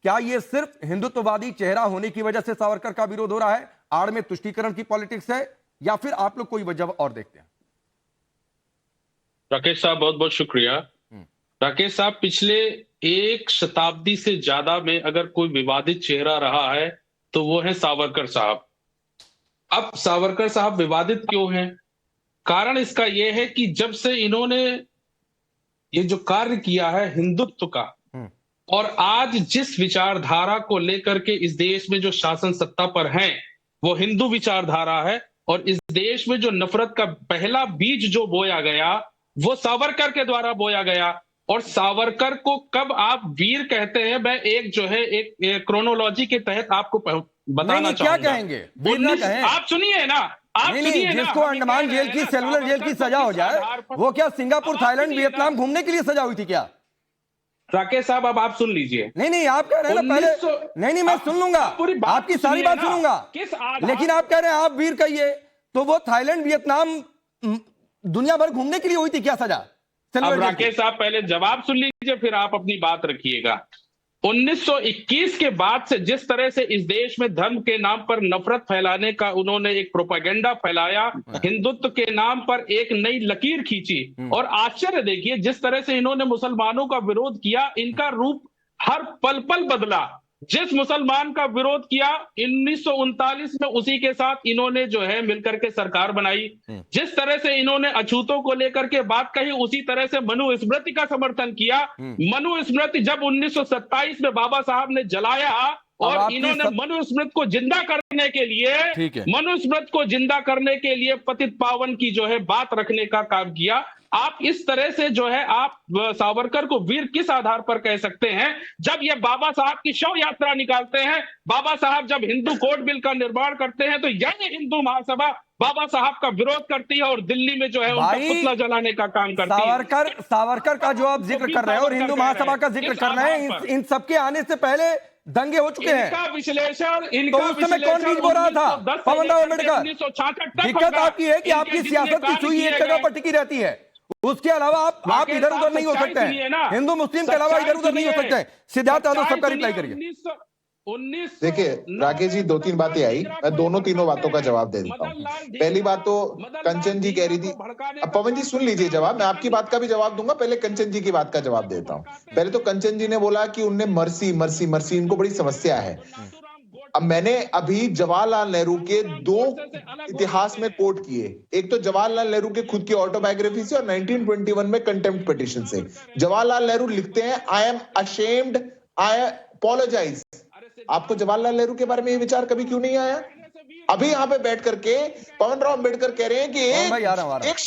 क्या ये सिर्फ हिंदुत्ववादी चेहरा होने की वजह से सावरकर का विरोध हो रहा है, आड़ में तुष्टीकरण की पॉलिटिक्स है, या फिर आप लोग कोई वजह और देखते हैं? राकेश साहब बहुत बहुत शुक्रिया। राकेश साहब, पिछले 1 शताब्दी से ज्यादा में अगर कोई विवादित चेहरा रहा है तो वो है सावरकर साहब। अब सावरकर साहब विवादित क्यों हैं? कारण इसका यह है कि जब से इन्होंने ये जो कार्य किया है हिंदुत्व का, और आज जिस विचारधारा को लेकर के इस देश में जो शासन सत्ता पर हैं वो हिंदू विचारधारा है, और इस देश में जो नफरत का पहला बीज जो बोया गया वो सावरकर के द्वारा बोया गया। और सावरकर को कब आप वीर कहते हैं, मैं एक जो है एक क्रोनोलॉजी के तहत आपको बताना क्या कहेंगे? वीर ना कहें। आप सुनिए ना, आप सुनिए ना, जिसको अंडमान जेल की, सेलुलर जेल की सजा हो जाए, वो क्या सिंगापुर, थाईलैंड, वियतनाम घूमने के लिए सजा हुई थी क्या? राकेश साहब अब आप सुन लीजिए। नहीं आप कह रहे हैं ना पहले। नहीं मैं सुन लूंगा, आपकी सारी बात सुनूंगा, लेकिन आप कह रहे हैं आप वीर कहिए, तो वो थाईलैंड, वियतनाम दुनिया भर घूमने के लिए हुई थी क्या सजा? अब राकेश साहब पहले जवाब सुन लीजिए, फिर आप अपनी बात रखिएगा। 1921 के बाद से जिस तरह से इस देश में धर्म के नाम पर नफरत फैलाने का उन्होंने एक प्रोपेगेंडा फैलाया, हिंदुत्व के नाम पर एक नई लकीर खींची, और आश्चर्य देखिए जिस तरह से इन्होंने मुसलमानों का विरोध किया, इनका रूप हर पल पल बदला। जिस मुसलमान का विरोध किया 1939 में, उसी के साथ इन्होंने जो है मिलकर के सरकार बनाई। जिस तरह से इन्होंने अछूतों को लेकर के बात कही, उसी तरह से मनुस्मृति का समर्थन किया। मनुस्मृति जब 1927 में बाबा साहब ने जलाया और इन्होंने मनुस्मृति को जिंदा करने के लिए, मनुस्मृति को जिंदा करने के लिए पतित पावन की जो है बात रखने का काम किया। आप इस तरह से जो है आप सावरकर को वीर किस आधार पर कह सकते हैं, जब ये बाबा साहब की शव यात्रा निकालते हैं, बाबा साहब जब हिंदू कोड बिल का निर्माण करते हैं, तो यही हिंदू महासभा बाबा साहब का विरोध करती है और दिल्ली में जो है उनका पुतला जलाने का काम करती है। सावरकर का जो आप जिक्र कर रहे हैं और हिंदू महासभा का जिक्र कर रहे हैं, इन सबके आने से पहले दंगे हो चुके हैं। इनका विश्लेषण, तो उस समय कौन बीज बो रहा था? पवन राव अम्बेडकर। दिक्कत आपकी है कि आपकी सियासत की सुई एक जगह पर टिकी रहती है, उसके अलावा आप इधर उधर नहीं हो सकते हैं। हिंदू मुस्लिम के अलावा इधर उधर नहीं हो सकते हैं। सिद्धार्थ यादव सबका रिप्लाई करिए। देखिए राकेश जी, 2-3 बातें आई, मैं दोनों तीनों बातों का जवाब दे देता हूँ। पहली बात तो कंचन जी कह रही थी, अब पवन जी सुन लीजिए जवाब, मैं आपकी बात का भी जवाब दूंगा, पहले कंचन जी की बात का जवाब देता हूँ। पहले तो कंचन जी ने बोला कि उनने मर्सी मर्सी मर्सी, इनको बड़ी समस्या है। अब मैंने अभी जवाहरलाल नेहरू के 2 इतिहास में कोट किए, एक तो जवाहरलाल नेहरू के खुद की ऑटोबायोग्राफी से और 1921 में कंटेम्प्ट पिटीशन से। जवाहरलाल नेहरू लिखते हैं, I am ashamed, I apologize. आपको जवाहरलाल नेहरू के बारे में ये विचार कभी क्यों नहीं आया? अभी यहाँ पे बैठ करके पवन राव अम्बेडकर कह रहे हैं कि एक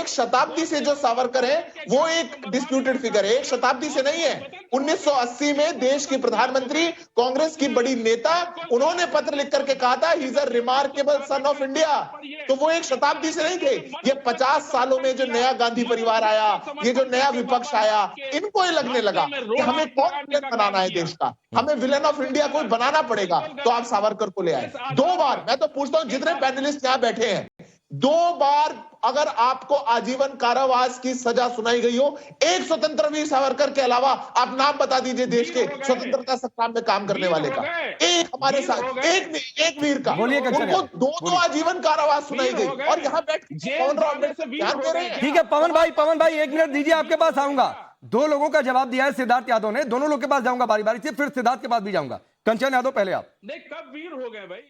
शताब्दी से जो सावरकर है वो एक डिस्प्यूटेड फिगर है, एक शताब्दी से नहीं है। 1980 में देश की प्रधानमंत्री, कांग्रेस की बड़ी नेता, उन्होंने पत्र लिख करके कहा था he is a remarkable son of India, तो वो एक शताब्दी से नहीं थे। ये 50 सालों में जो नया गांधी परिवार आया, ये जो नया विपक्ष आया, इनको ये लगने लगा कि हमें कौन विलन बनाना है देश का, हमें विलन ऑफ इंडिया को बनाना पड़ेगा, तो आप सावरकर को ले आए। 2 बार, मैं तो पूछता हूं जितने पैनलिस्ट यहां बैठे हैं, 2 बार अगर आपको आजीवन कारावास की सजा सुनाई गई हो, एक स्वतंत्र वीर सावरकर के अलावा आप नाम बता दीजिए देश के स्वतंत्रता संग्राम में काम करने वाले का, एक हमारे साथ एक वीर का, उनको 2 आजीवन कारावास सुनाई गई, और यहाँ बैठ पवन राव अम्बेडकर ध्यान दे रहे हैं। ठीक है पवन भाई 1 मिनट दीजिए, आपके पास आऊंगा। 2 लोगों का जवाब दिया है सिद्धार्थ यादव ने, दोनों लोग के पास जाऊंगा बारी बारी से, फिर सिद्धार्थ के पास भी जाऊंगा। कंचन यादव पहले आप। नहीं, कब वीर हो गए भाई?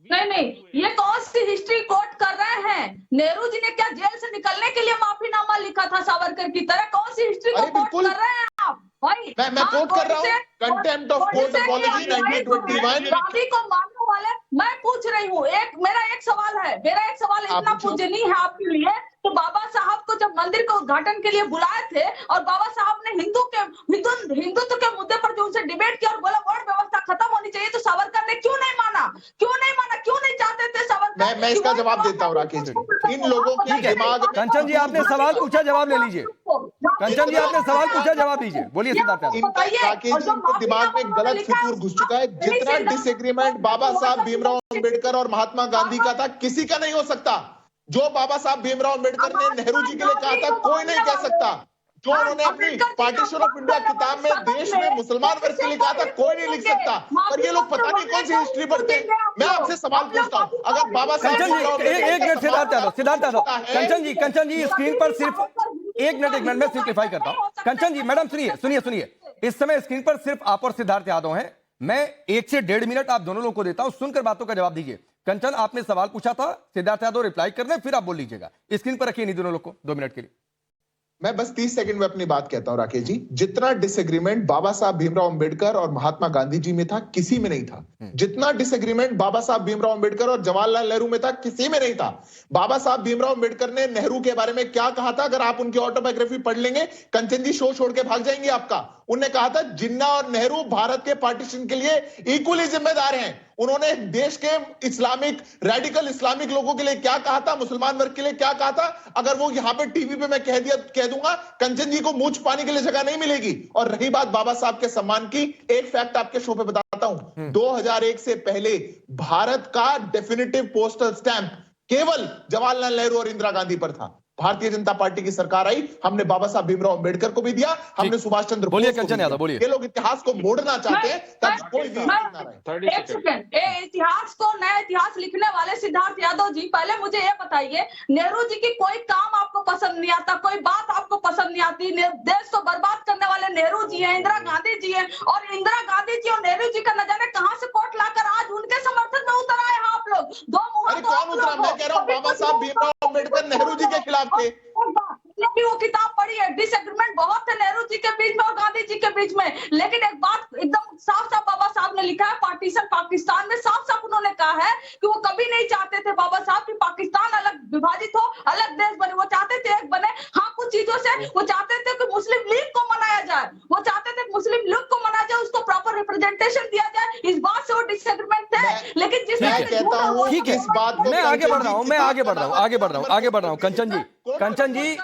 नहीं, ये कौन सी हिस्ट्री कोट कर रहे हैं? नेहरू जी ने क्या जेल से निकलने के लिए माफीनामा लिखा था सावरकर की तरह? कौन सी हिस्ट्री को कोट कर रहे हैं आप भाई? मैं कोट कर रहा हूँ, contempt of court apology 1921। Gandhi को मानने वाले मैं पूछ रही हूँ, मेरा एक सवाल इतना पूजनीय है आपके लिए, तो बाबा साहब को जब मंदिर के उद्घाटन के लिए बुलाए थे और बाबा साहब ने हिंदुत्व के मुद्दे पर जो उनसे डिबेट किया और बोला वर्ण व्यवस्था खत्म होनी चाहिए, तो सावरकर ने क्यों नहीं माना? क्यों नहीं चाहते थे सावरकर? मैं इसका जवाब देता हूँ राकेश जी। इन लोगों की दिमाग, कंचन जी आपने सवाल पूछा, जवाब ले लीजिए। कंचन जी आपने सवाल पूछा, जवाब दीजिए, बोलिए सिद्धार्थ यादव। राकेश जी के दिमाग में गलत फितूर घुस चुका है। जितना डिसएग्रीमेंट बाबा साहब भीमराव अम्बेडकर और महात्मा गांधी का था, किसी का नहीं हो सकता। जो बाबा साहब भीमराव अम्बेडकर ने नेहरू जी के लिए कहा था, कोई नहीं कह सकता। जो उन्होंने अपनी पार्टीशन ऑफ इंडिया किताब में देश में मुसलमान वर्ग के लिए कहा था, कोई नहीं लिख सकता। और ये लोग पता नहीं कौन सी हिस्ट्री पढ़ते हैं। मैं आपसे सवाल पूछता हूँ, अगर बाबा साहब एक मिनट सिद्धार्थ यादव कंचन जी स्क्रीन पर सिर्फ एक मिनट मैं सिंप्लीफाई करता हूँ। कंचन जी, मैडम सुनिए, इस समय स्क्रीन पर सिर्फ आप और सिद्धार्थ यादव हैं। मैं 1 से 1.5 मिनट आप दोनों लोगों को देता हूं, सुनकर बातों का जवाब दीजिए। कंचन आपने सवाल पूछा था, सिद्धार्थ यादव रिप्लाई करने, फिर आप बोल लीजिएगा। स्क्रीन पर रखिए नहीं दोनों लोग को 2 मिनट के लिए। मैं बस 30 सेकंड में अपनी बात कहता हूं राकेश जी। जितना डिसएग्रीमेंट बाबा साहब भीमराव अंबेडकर और महात्मा गांधी जी में था, किसी में नहीं था। जितना डिसएग्रीमेंट बाबा साहब भीमराव अंबेडकर और जवाहरलाल नेहरू में था, किसी में नहीं था। बाबा साहब भीमराव अंबेडकर ने नेहरू के बारे में क्या कहा था, अगर आप उनकी ऑटोबायोग्राफी पढ़ लेंगे, कंचन जी शो छोड़ के भाग जाएंगे आपका। उन्होंने कहा था जिन्ना और नेहरू भारत के पार्टीशन के लिए इक्वली जिम्मेदार हैं। उन्होंने देश के इस्लामिक रेडिकल इस्लामिक लोगों के लिए क्या कहा था, मुसलमान वर्ग के लिए क्या कहा था, अगर वो यहां पे टीवी पे मैं कह दूंगा, कंचन जी को मुंह छुपाने के लिए जगह नहीं मिलेगी। और रही बात बाबा साहब के सम्मान की, एक फैक्ट आपके शो पे बताता हूं। 2001 से पहले भारत का डेफिनेटिव पोस्टल स्टैंप केवल जवाहरलाल नेहरू और इंदिरा गांधी पर था। भारतीय जनता पार्टी की सरकार आई, हमने बाबा साहब भीमराव अंबेडकर को भी दिया, हमने सुभाष चंद्र बोस को भी दिया। बोलिए, ये लोग इतिहास को मोड़ना चाहते हैं ताकि कोई भी ना रहे। एक सेकंड, इतिहास को नया इतिहास लिखने वाले सिद्धार्थ यादव जी, पहले मुझे ये बताइए, नेहरू जी की कोई काम आपको पसंद नहीं आता, कोई बात आपको पसंद नहीं आती, देश को बर्बाद करने वाले नेहरू जी हैं, इंदिरा गांधी जी हैं, और इंदिरा गांधी जी और नेहरू जी का न जाने कहां से कोट लाकर आज उनके समर्थन में उतर आए हैं आप लोग। दो मुंह कौन उतरा? मैं कह रहा हूं बाबा साहब भीमराव अंबेडकर नेहरू जी के खिलाफ थे। वो किताब पढ़ी है, डिसएग्रीमेंट बहुत थे नेहरू जी के बीच में और गांधी जी के बीच में, लेकिन एक बात एकदम साफ साफ बाबा साहब ने लिखा है, पार्टीशन पाकिस्तान में साफ साफ उन्होंने कहा है कि वो कभी नहीं चाहते थे बाबा साहब कि पाकिस्तान अलग विभाजित हो, अलग देश बने। वो चाहते थे एक बने। हाँ, कुछ चीजों से वो चाहते थे कि मुस्लिम लीग को मनाया जाए, वो चाहते थे मुस्लिम लीग को मनाया जाए, उसको प्रॉपर रिप्रेजेंटेशन दिया जाए, इस बात से वो डिसएग्रीमेंट थे। लेकिन जिस ठीक है, मैं आगे बढ़ रहा हूं, कंचन जी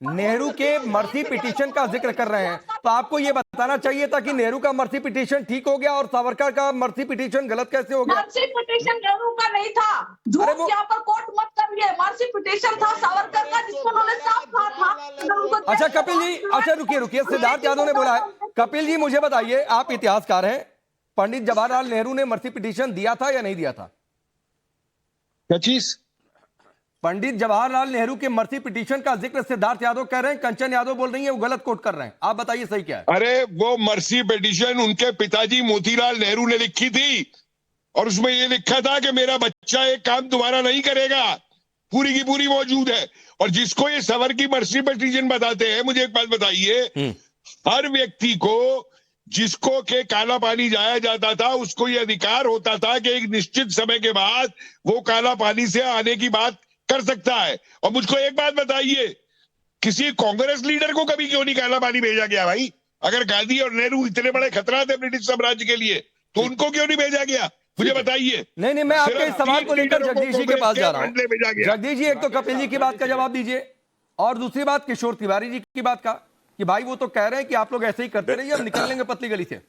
नेहरू के मर्सी पिटीशन का जिक्र कर रहे हैं, तो आपको यह बताना चाहिए था कि नेहरू का मर्सी पिटीशन ठीक हो गया और सावरकर का मर्सी पिटीशन गलत कैसे हो गया? मर्सी पिटीशन नेहरू का नहीं था, झूठ यहाँ पर कोर्ट मत करिए। मर्सी पिटीशन था सावरकर का, जिसको उन्होंने साफ कहा था। अच्छा कपिल जी, अच्छा रुकिए, सिद्धार्थ यादव ने बोला है। कपिल जी मुझे बताइए, आप इतिहासकार हैं, पंडित जवाहरलाल नेहरू ने मर्सी पिटीशन दिया था या नहीं दिया था? क्या चीज? पंडित जवाहरलाल नेहरू के मर्सी पिटीशन का जिक्र सिद्धार्थ यादव कह रहे हैं, कंचन यादव बोल रही है वो गलत कोट कर रहे हैं। आप बताइए सही क्या है? अरे वो मर्सी पिटीशन उनके पिताजी मोतीलाल नेहरू ने लिखी थी, और उसमें ये लिखा था कि मेरा बच्चा एक काम दोबारा नहीं करेगा, पूरी की पूरी मौजूद है। और जिसको ये सवर की मर्सी पिटीशन बताते हैं, मुझे एक बात बताइए, हर व्यक्ति को जिसको के काला पानी जाया जाता था, उसको ये अधिकार होता था कि एक निश्चित समय के बाद वो काला पानी से आने की बात कर सकता है। और मुझको एक बात बताइए, किसी कांग्रेस लीडर को कभी क्यों नहीं काला पानी भेजा गया भाई? अगर गांधी और नेहरू इतने बड़े खतरा थे ब्रिटिश साम्राज्य के लिए, तो उनको क्यों नहीं भेजा गया? मुझे बताइए। नहीं, मैं आपके इस सवाल को लेकर जगदीश जी के पास जा रहा हूं। जगदीश जी, एक तो कपिल जी की बात का जवाब दीजिए, और दूसरी बात किशोर तिवारी जी की बात का, कि भाई वो तो कह रहे हैं कि आप लोग ऐसे ही करते रहिए, हम निकल लेंगे पतली गली से।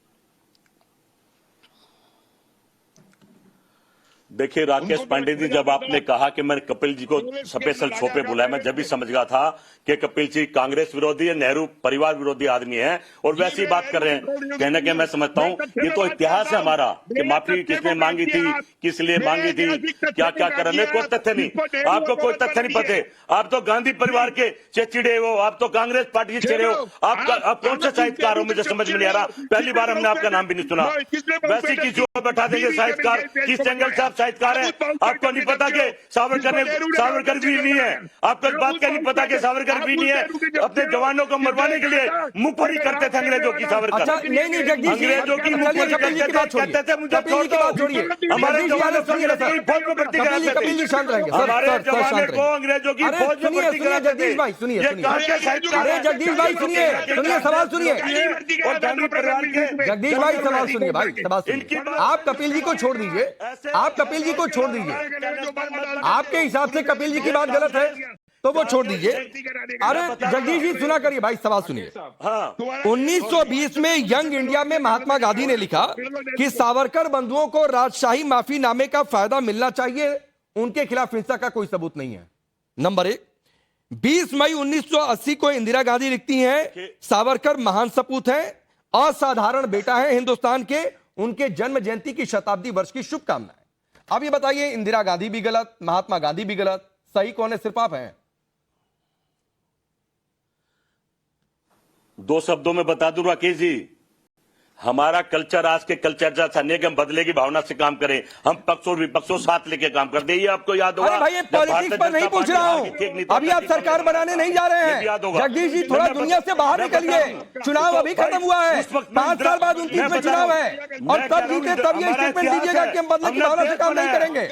देखिए राकेश पांडे जी, जब आपने कहा कि मैंने कपिल जी को स्पेशल शो पे बुलाया, मैं जब भी समझ गया था कि कपिल जी कांग्रेस विरोधी है, नेहरू परिवार विरोधी आदमी है, और वैसी बात कर रहे हैं। कहने ना कि मैं समझता हूं ये तो इतिहास है हमारा कि माफी किसने मांगी थी, किस लिए मांगी थी, क्या क्या कर रहे, कोई तथ्य नहीं, आपको कोई तथ्य नहीं पता। आप तो गांधी परिवार के चिड़े हो, आप तो कांग्रेस पार्टी के चिड़े हो, आप कौन से साहित्यकार हो, मुझे समझ में नहीं आ रहा। पहली बार हमने आपका नाम भी नहीं सुना। वैसे किसी को बैठा देंगे साहित्यकार, किस जंगल साहब साहित्यकार है, आपको नहीं पता कि सावरकर भी नहीं है, आपको इस बात का नहीं पता कि सावरकर भी नहीं है, अपने जवानों को मरवाने के लिए मुंहफरी करते थे अंग्रेजों की। सावरकर अंग्रेजों की मुंहफरी कहते थे, मुझे हमारे जवानों को फौज में भर्ती कराते थे, हमारे जवानों को अंग्रेजों की फौज में भर्ती कराते थे। जगदीश भाई सुनिए, जगदीश भाई सुनिए, सवाल सुनिए, और गांधी परिवार के जगदीश भाई सवाल सुनिए, भाई सवाल सुनिए। आप कपिल जी को छोड़ दीजिए, आप कपिल जी को छोड़ दीजिए, आपके हिसाब से कपिल जी की बात गलत है तो वो छोड़ दीजिए। अरे जगदीश जी सुना करिए, भाई सवाल सुनिए। 1920 में यंग इंडिया में महात्मा गांधी ने लिखा कि सावरकर बंधुओं को राजशाही माफीनामे का फायदा मिलना चाहिए, उनके खिलाफ हिंसा का कोई सबूत नहीं है। नंबर 1, 20 मई 1980 को इंदिरा गांधी लिखती हैं, सावरकर महान सपूत हैं, असाधारण बेटा है हिंदुस्तान के, उनके जन्म जयंती की शताब्दी वर्ष की शुभकामनाएं। अब ये बताइए, इंदिरा गांधी भी गलत, महात्मा गांधी भी गलत, सही कौन है? सिर्फ आप हैं। 2 शब्दों में बता दूं राकेश जी, हमारा कल्चर आज के कल्चर जैसा नहीं कि हम बदले की भावना से काम करें, हम पक्षों और विपक्षों साथ लेके काम करते हैं। ये आपको याद होगा। अरे भाई, ये पॉलिटिक्स पर नहीं पूछ रहा हूँ, अभी आप सरकार बनाने नहीं जा रहे हैं। जगदीश जी, थोड़ा दुनिया से बाहर निकलिए। चुनाव अभी खत्म हुआ है, 5 साल बाद 29 में चुनाव है, और तब जीते तब ये स्टेटमेंट दीजिएगा कि हम बदले की भावना से काम नहीं करेंगे।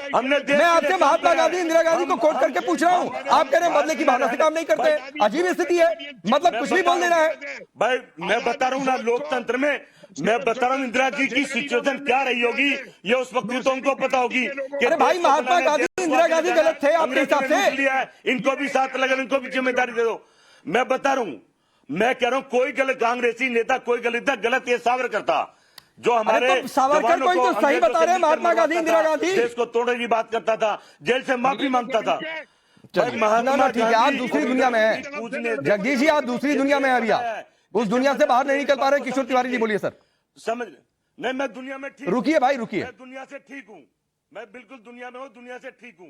मैं आपसे महात्मा गांधी, इंदिरा गांधी को कोट करके पूछ रहा हूँ, आप कह रहे हैं बदले की भावना से काम नहीं करते। अजीब स्थिति है, मतलब कुछ भी बोल देना है। भाई मैं बता रहा हूँ ना, लोकतंत्र में मैं बता रहा हूँ इंदिरा जी की सिचुएशन क्या रही होगी, ये उस वक्त तो उनको पता होगी। अरे भाई, महात्मा गांधी, इंदिरा गांधी गलत थे आपके हिसाब से? इनको भी साथ लगा, इनको भी जिम्मेदारी दे दो। मैं बता रहा हूँ, मैं कह रहा हूँ कोई गलत कांग्रेसी नेता कोई गलत था, गलत ये सावरकर था जो हमारे तो सावरकर को ही तो सही बता रहे हैं, महात्मा गांधी, इंदिरा गांधी देश को तोड़ने की बात करता था, जेल से माफी मांगता था। ना ठीक है, आप दूसरी दुनिया में हैं जगदीश जी, आप दूसरी दुनिया में हैं अभी, आप उस दुनिया से बाहर नहीं निकल पा रहे। किशोर तिवारी जी बोलिए। सर समझ नहीं, मैं दुनिया में ठीक, रुकिए भाई, रुकिए। मैं दुनिया से ठीक हूँ, मैं बिल्कुल दुनिया में हूँ, दुनिया से ठीक हूँ।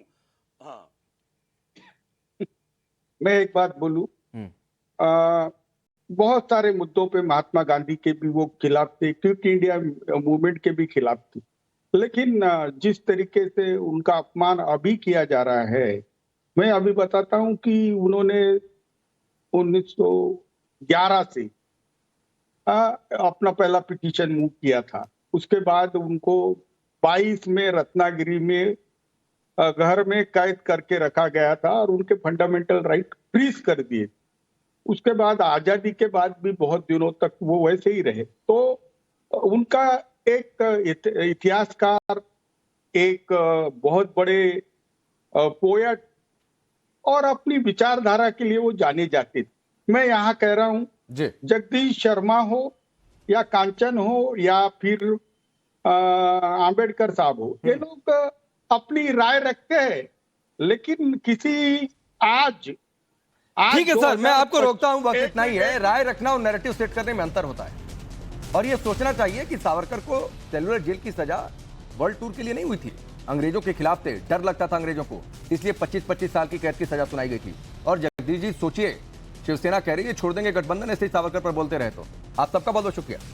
हाँ, मैं एक बात बोलूं, बहुत सारे मुद्दों पे महात्मा गांधी के भी वो खिलाफ थे, क्विट इंडिया मूवमेंट के भी खिलाफ थे, लेकिन जिस तरीके से उनका अपमान अभी किया जा रहा है, मैं अभी बताता हूं कि उन्होंने 1911 से अपना पहला पिटीशन मूव किया था। उसके बाद उनको 22 में रत्नागिरी में घर में कैद करके रखा गया था और उनके फंडामेंटल राइट फ्रीज कर दिए। उसके बाद आजादी के बाद भी बहुत दिनों तक वो वैसे ही रहे। तो उनका एक इतिहासकार, एक बहुत बड़े पोएट और अपनी विचारधारा के लिए वो जाने जाते थे। मैं यहाँ कह रहा हूँ, जगदीश शर्मा हो या कांचन हो या फिर आंबेडकर साहब हो, ये लोग अपनी राय रखते हैं, लेकिन किसी आज ठीक है सर, मैं आपको रोकता हूं, बस इतना ही है। राय रखना और नैरेटिव सेट करने में अंतर होता है, और ये सोचना चाहिए कि सावरकर को सेलुलर जेल की सजा वर्ल्ड टूर के लिए नहीं हुई थी, अंग्रेजों के खिलाफ थे, डर लगता था अंग्रेजों को, इसलिए 25-25 साल की कैद की सजा सुनाई गई थी। और जगदीश जी सोचिए, शिवसेना कह रही है छोड़ देंगे गठबंधन, ऐसे ही सावरकर पर बोलते रहे तो। आप सबका बहुत बहुत शुक्रिया।